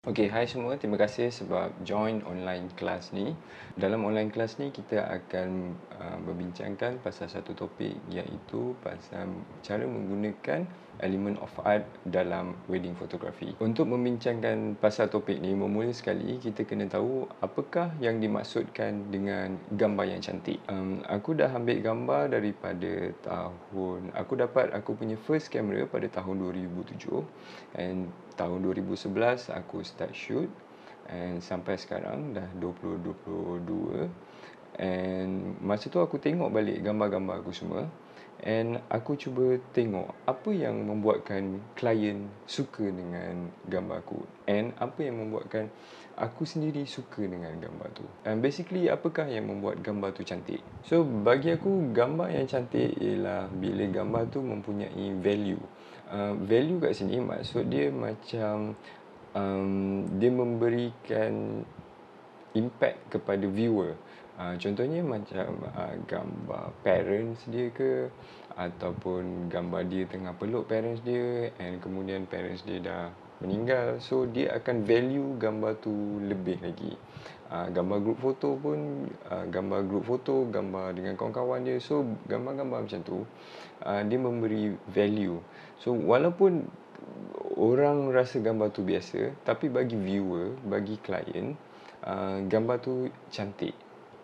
Okey, hai semua. Terima kasih sebab join online kelas ni. Dalam online kelas ni kita akan membincangkan pasal satu topik, iaitu pasal cara menggunakan element of art dalam wedding photography. Untuk membincangkan pasal topik ni, bermula sekali kita kena tahu apakah yang dimaksudkan dengan gambar yang cantik. Aku dah ambil gambar daripada aku punya first camera pada tahun 2007, and tahun 2011 aku start shoot, and sampai sekarang dah 2022. And masa tu aku tengok balik gambar-gambar aku semua, and aku cuba tengok apa yang membuatkan klien suka dengan gambar aku, and apa yang membuatkan aku sendiri suka dengan gambar tu. And basically, apakah yang membuat gambar tu cantik? So bagi aku, gambar yang cantik ialah bila gambar tu mempunyai value. Value kat sini maksud dia macam dia memberikan impact kepada viewer. Contohnya macam gambar parents dia ke, ataupun gambar dia tengah peluk parents dia, and kemudian parents dia dah meninggal. So dia akan value gambar tu lebih lagi. Gambar group foto pun, gambar group foto, gambar dengan kawan-kawan dia. So gambar-gambar macam tu, dia memberi value. So walaupun orang rasa gambar tu biasa, tapi bagi viewer, bagi klien, gambar tu cantik.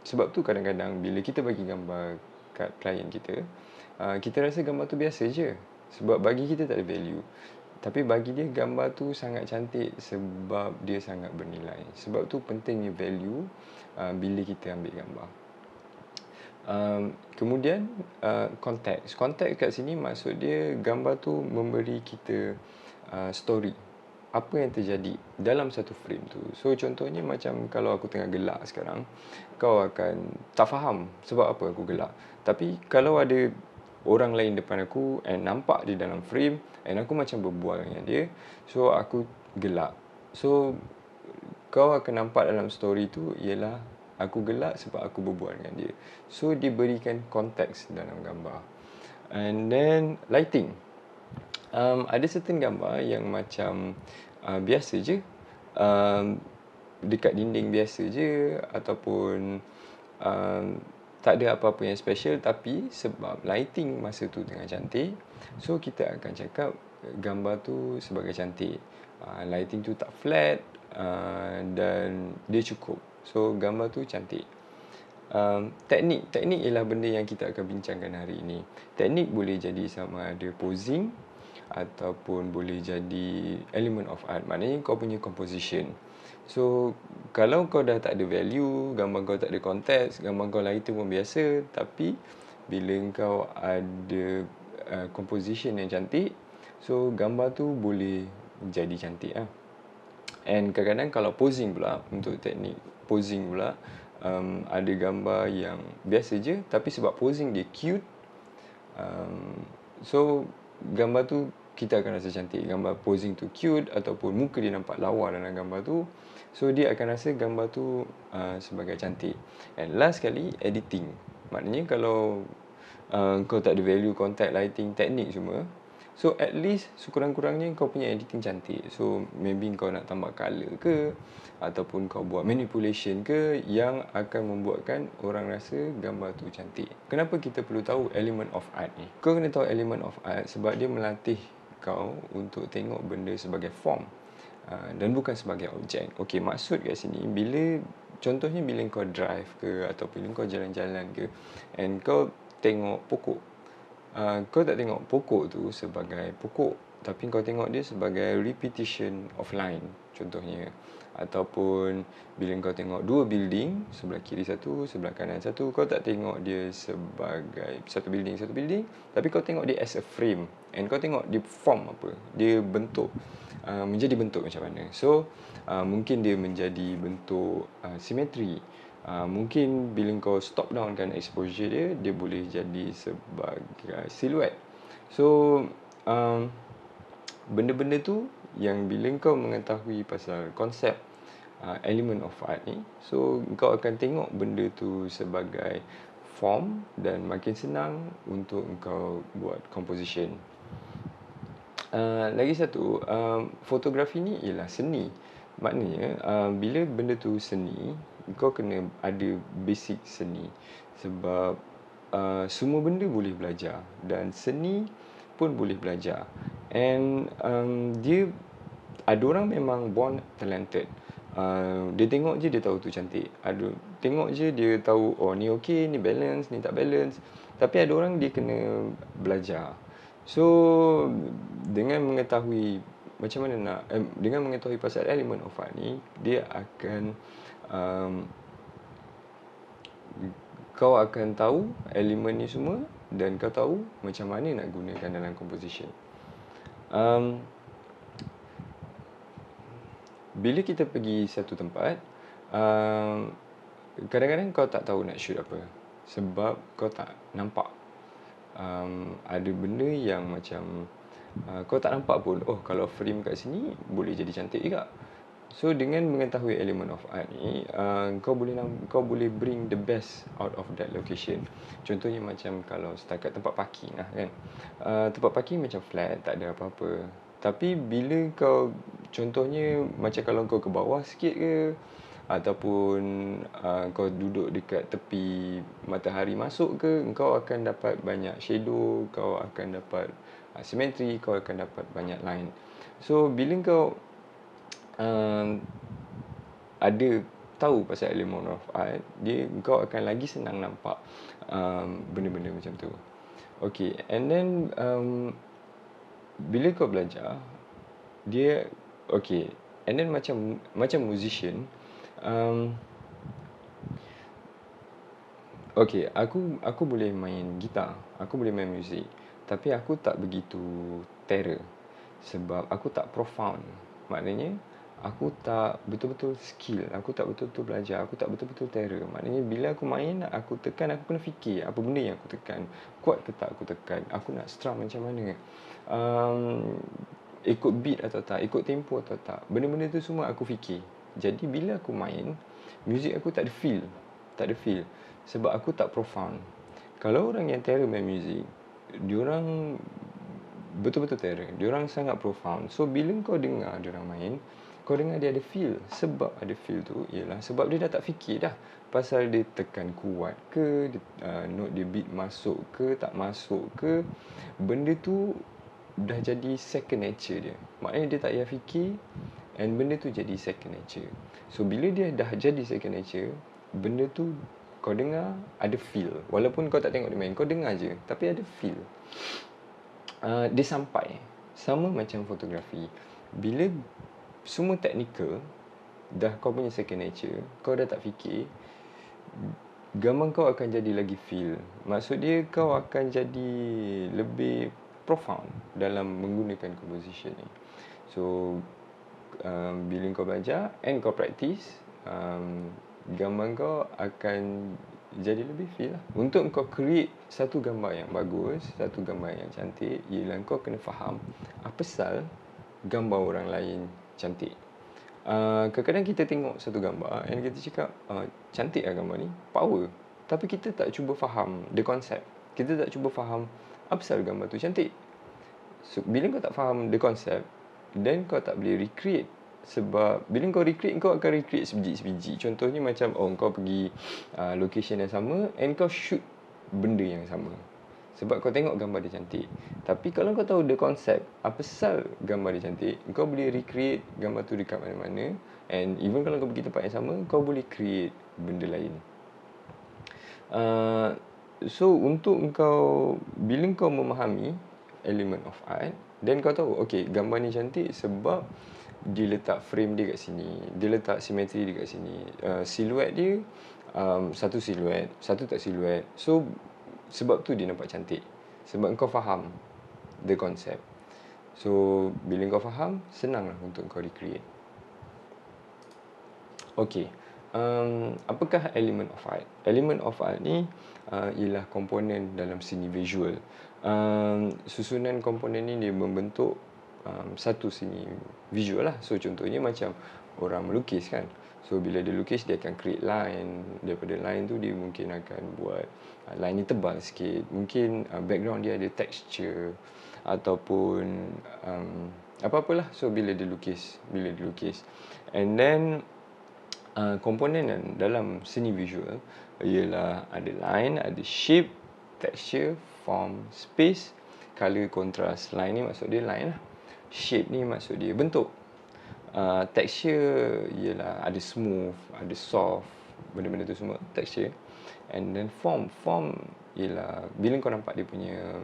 Sebab tu kadang-kadang bila kita bagi gambar kat klien kita, kita rasa gambar tu biasa je, sebab bagi kita tak ada value. Tapi bagi dia, gambar tu sangat cantik sebab dia sangat bernilai. Sebab tu pentingnya value bila kita ambil gambar. Kemudian konteks. Konteks kat sini maksud dia gambar tu memberi kita story, apa yang terjadi dalam satu frame tu. So contohnya macam kalau aku tengah gelak sekarang, kau akan tak faham sebab apa aku gelak. Tapi kalau ada orang lain depan aku and nampak dia dalam frame, and aku macam berbual dengan dia, so aku gelak. So kau akan nampak dalam story tu ialah aku gelak sebab aku berbual dengan dia. So diberikan konteks dalam gambar. And then lighting. Ada certain gambar yang macam biasa je, dekat dinding biasa je, ataupun tak ada apa-apa yang special, tapi sebab lighting masa tu tengah cantik, so kita akan cakap gambar tu sebagai cantik. Lighting tu tak flat, dan dia cukup, so gambar tu cantik. Teknik ialah benda yang kita akan bincangkan hari ini. Teknik boleh jadi sama ada posing, ataupun boleh jadi element of art. Maknanya kau punya composition. So kalau kau dah tak ada value, gambar kau tak ada konteks, gambar kau lighting pun biasa, tapi bila kau ada composition yang cantik, so gambar tu boleh jadi cantik lah. And kadang-kadang kalau posing pula, untuk teknik posing pula, ada gambar yang biasa je, tapi sebab posing dia cute, so gambar tu kita akan rasa cantik. Gambar posing tu cute, ataupun muka dia nampak lawa dalam gambar tu, so dia akan rasa gambar tu sebagai cantik. And last sekali, editing. Maknanya kalau kau tak ada value, contact, lighting, teknik semua, so at least sekurang-kurangnya kau punya editing cantik. So maybe kau nak tambah colour ke, ataupun kau buat manipulation ke, yang akan membuatkan orang rasa gambar tu cantik. Kenapa kita perlu tahu element of art ni? Kau kena tahu element of art sebab dia melatih kau untuk tengok benda sebagai form, dan bukan sebagai objek. Okey, maksud kat sini, contohnya bila kau drive ke, ataupun kau jalan-jalan ke, and kau tengok pokok, kau tak tengok pokok tu sebagai pokok, tapi kau tengok dia sebagai repetition of line, contohnya. Ataupun bila kau tengok dua building, sebelah kiri satu, sebelah kanan satu, kau tak tengok dia sebagai satu building, tapi kau tengok dia as a frame, and kau tengok dia form apa, dia bentuk, menjadi bentuk macam mana. So mungkin dia menjadi bentuk simetri. Mungkin bila kau stop down kan exposure dia, dia boleh jadi sebagai siluet. So benda-benda tu yang bila kau mengetahui pasal konsep element of art ni, so kau akan tengok benda tu sebagai form, dan makin senang untuk kau buat composition. Lagi satu, fotografi ni ialah seni, Maknanya bila benda tu seni, kau kena ada basic seni. Sebab semua benda boleh belajar dan seni pun boleh belajar. And dia ada orang memang born talented. Dia tengok je dia tahu tu cantik. Tengok je dia tahu oh ni okey, ni balance, ni tak balance. Tapi ada orang dia kena belajar. So dengan mengetahui macam mana nak dengan mengetahui pasal elemen of art ni, dia akan um, kau akan tahu elemen ni semua dan kau tahu macam mana nak gunakan dalam composition. Bila kita pergi satu tempat, kadang-kadang kau tak tahu nak shoot apa sebab kau tak nampak. Ada benda yang macam kau tak nampak pun, oh kalau frame kat sini boleh jadi cantik juga. So dengan mengetahui element of art ni, kau boleh bring the best out of that location. Contohnya macam kalau setakat tempat parking lah kan. Tempat parking macam flat, tak ada apa-apa. Tapi bila kau, contohnya macam kalau kau ke bawah sikit ke, ataupun kau duduk dekat tepi matahari masuk ke, kau akan dapat banyak shadow, kau akan dapat symmetry, kau akan dapat banyak line. So bila kau ada tahu pasal element of art, kau akan lagi senang nampak benda-benda macam tu. Okay, and then bila kau belajar, dia okay, and then macam musician, okay, aku boleh main gitar, aku boleh main muzik, tapi aku tak begitu terror sebab aku tak profound. Maknanya aku tak betul-betul skill, aku tak betul-betul belajar, aku tak betul-betul terror. Maknanya bila aku main, aku tekan, aku kena fikir apa benda yang aku tekan, kuat ke tak aku tekan, aku nak strum macam mana, ikut beat atau tak, ikut tempo atau tak. Benda-benda tu semua aku fikir. Jadi bila aku main, muzik aku tak ada feel. Tak ada feel sebab aku tak profound. Kalau orang yang terror main muzik, diorang betul-betul terror. Diorang sangat profound. So bila kau dengar diorang main, kau dengar dia ada feel. Sebab ada feel tu ialah sebab dia dah tak fikir dah pasal dia tekan kuat ke, note dia beat masuk ke, tak masuk ke. Benda tu dah jadi second nature dia. Maknanya dia tak payah fikir, and benda tu jadi second nature. So bila dia dah jadi second nature, benda tu kau dengar ada feel. Walaupun kau tak tengok dia main, kau dengar je, tapi ada feel. Dia sampai. Sama macam fotografi. Bila semua technical dah kau punya second nature, kau dah tak fikir, gambar kau akan jadi lagi feel. Maksud dia kau akan jadi lebih profound dalam menggunakan composition ni. So bila kau belajar and kau practice, gambar kau akan jadi lebih feel lah. Untuk kau create satu gambar yang bagus, satu gambar yang cantik, ialah kau kena faham apa pasal gambar orang lain cantik. Kadang-kadang kita tengok satu gambar and kita cakap cantik lah gambar ni, power. Tapi kita tak cuba faham the concept. Kita tak cuba faham apa pasal gambar tu cantik. So, bila kau tak faham the concept, then kau tak boleh recreate. Sebab bila kau recreate, kau akan recreate sebiji-sebiji. Contohnya macam kau pergi location yang sama and kau shoot benda yang sama sebab kau tengok gambar dia cantik. Tapi kalau kau tahu the concept, apa pasal gambar dia cantik, kau boleh recreate gambar tu dekat mana-mana. And even kalau kau pergi tempat yang sama, kau boleh create benda lain. So untuk kau, bila kau memahami element of art, then kau tahu okay, gambar ni cantik sebab dia letak frame dia kat sini, dia letak simetri dia kat sini, siluet dia satu siluet, satu tak siluet. So sebab tu dia nampak cantik, sebab kau faham the concept. So bila kau faham, senang lah untuk kau recreate. Okay, apakah element of art? Element of art ni ialah komponen dalam seni visual. Susunan komponen ni dia membentuk satu seni visual lah. So contohnya macam orang melukis kan. So bila dia lukis, dia akan create line. Daripada line tu dia mungkin akan buat line ni tebal sikit. Mungkin background dia ada texture, ataupun apa-apalah. So bila dia lukis, and then komponen dalam seni visual ialah ada line, ada shape, texture, form, space, color, contrast. Line ni maksud dia line lah. Shape ni maksud dia bentuk. Texture ialah ada smooth, ada soft, benda-benda tu semua texture. And then form ialah bila kau nampak dia punya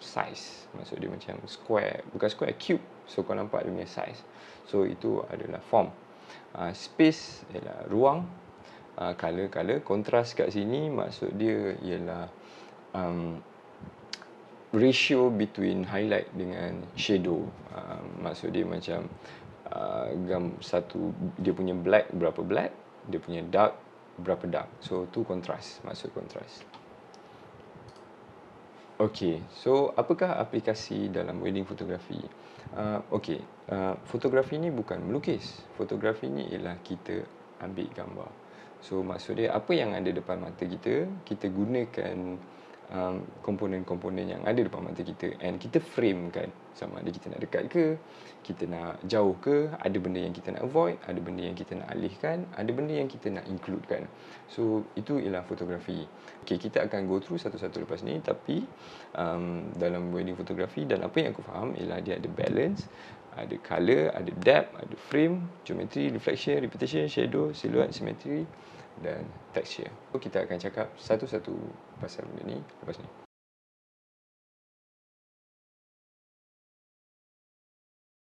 size, maksud dia macam square, bukan square, cube. So kau nampak dia punya size. So itu adalah form. Space ialah ruang. Color, kontras kat sini maksud dia ialah ratio between highlight dengan shadow. Maksud dia macam satu, dia punya black berapa black, dia punya dark berapa dark. So tu kontras, maksud kontras. Okay, so apakah aplikasi dalam wedding fotografi? Fotografi ni bukan melukis. Fotografi ni ialah kita ambil gambar. So maksud dia apa yang ada depan mata kita, kita gunakan komponen-komponen yang ada depan mata kita, and kita frame kan, sama ada kita nak dekat ke, kita nak jauh ke, ada benda yang kita nak avoid, ada benda yang kita nak alihkan, ada benda yang kita nak include kan. So itu ialah fotografi. Okay, kita akan go through satu-satu lepas ni, tapi dalam wedding fotografi, dan apa yang aku faham ialah dia ada balance, ada colour, ada depth, ada frame, geometry, reflection, repetition, shadow, silhouette, symmetry dan texture. So kita akan cakap satu-satu pasal benda ni lepas ni.